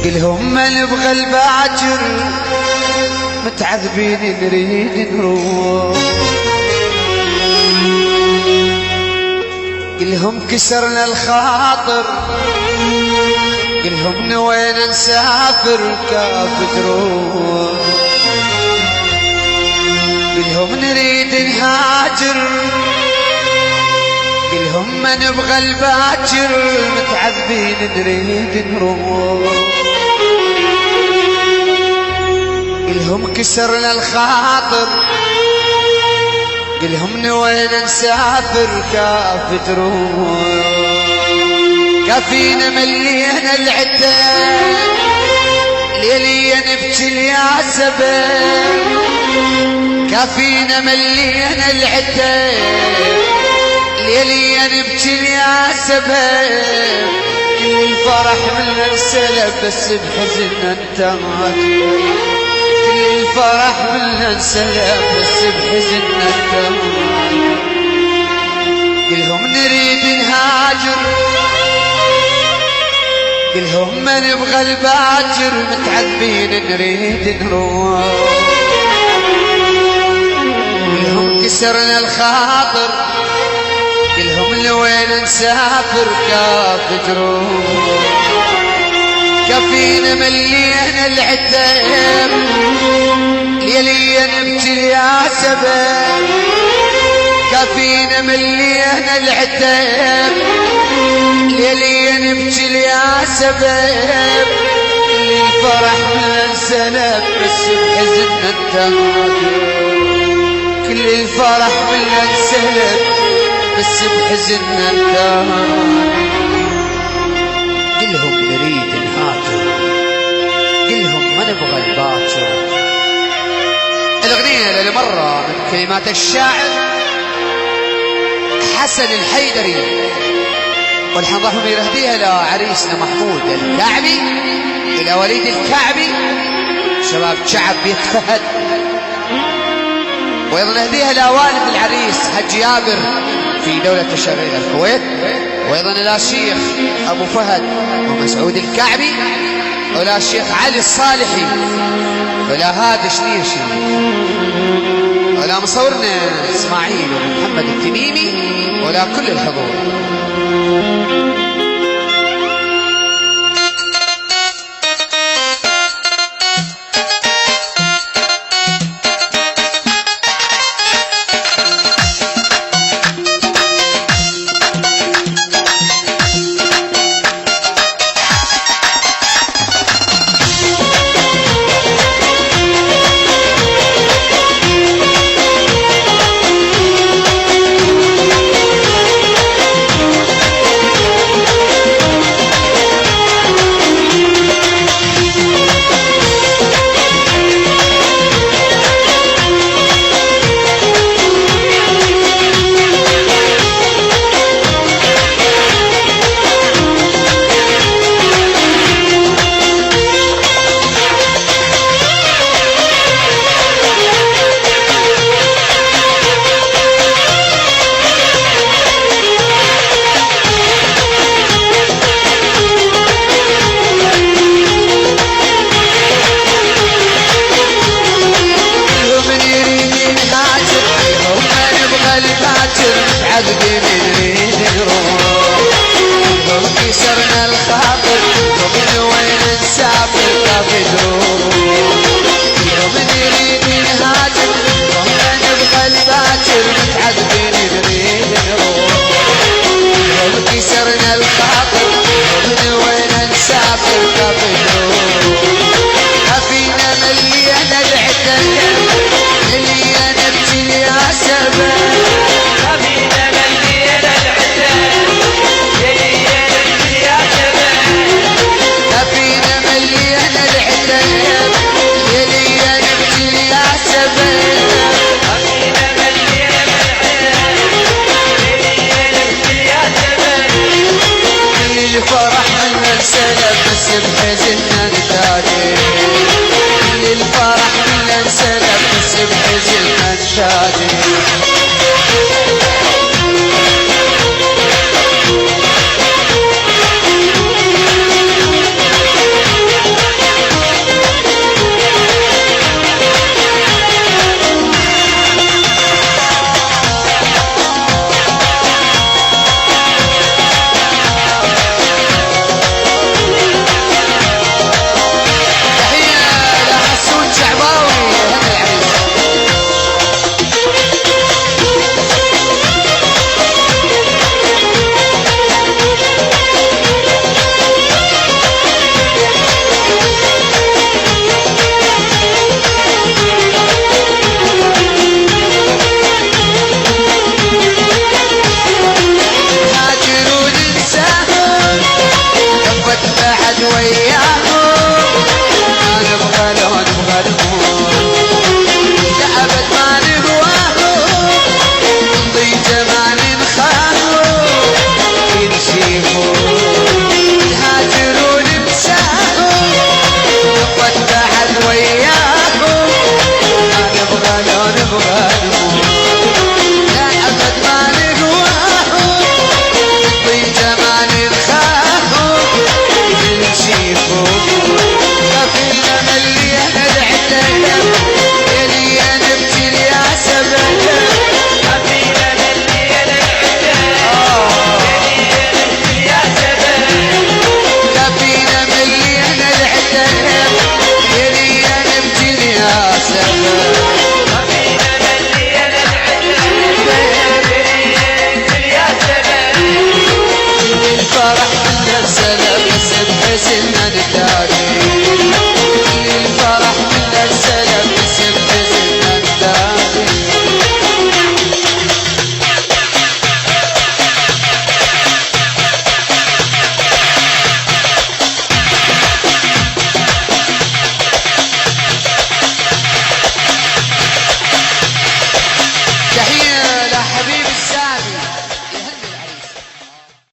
قلهم ما نبغى الباكر متعذبين نريد نروح. قلهم كسرنا الخاطر قلهم نوينا نسافر كاف تروح. قلهم نريد نهاجر قلهم ما نبغى الباكر متعذبين نريد نروح. قلهم كسرنا الخاطر قلهم نوينا نسافر كاف تروح. كافينا ملينا العتاب ليليا نبكي الياسبة. كافينا ملينا العتاب ليليا نبكي الياسبة. كل الفرح منا انسلب بس بحزننا انتهى. كل الفرح منا انسلب بس بحزننا انتهى. قلهم نريد نهاجر قلهم ما نبغى الباكر متعذبين نريد نروح. قلهم كسرنا الخاطر قلهم لوين نسافر كاف تروح. كافينا ملينا العتاب ليليا نبكي الياسبة. كافينا ملينا العتاب ليليا نبكي الياسبة. الفرح من انسلب بس بحزننا انتهى. كل الفرح من انسلب بس بحزننا انتهى. قلهم نريد نهاجر قلهم ما نبغى الباكر. الاغنية للمرة من كلمات الشاعر حسن الحيدري، والحين ضحوا يهديها لعريسنا محمود الكعبي، الى وليد الكعبي شباب شعب بيت فهد. وايضا نهديها لوالد العريس حج يابر في دولة الشرقية الكويت، وايضا الى الشيخ ابو فهد ومسعود الكعبي، والى الشيخ علي الصالحي، والى هادي شنيشي، والى مصورنا اسماعيل ومحمد التميمي، والى كل الحضور. كسرنا الخاطر وين نسافر كاف تروح. يوم نريد نهاجر وما نبغى الباكر متعذبين نريد نروح. يوم كسرنا الخاطر وين نسافر كاف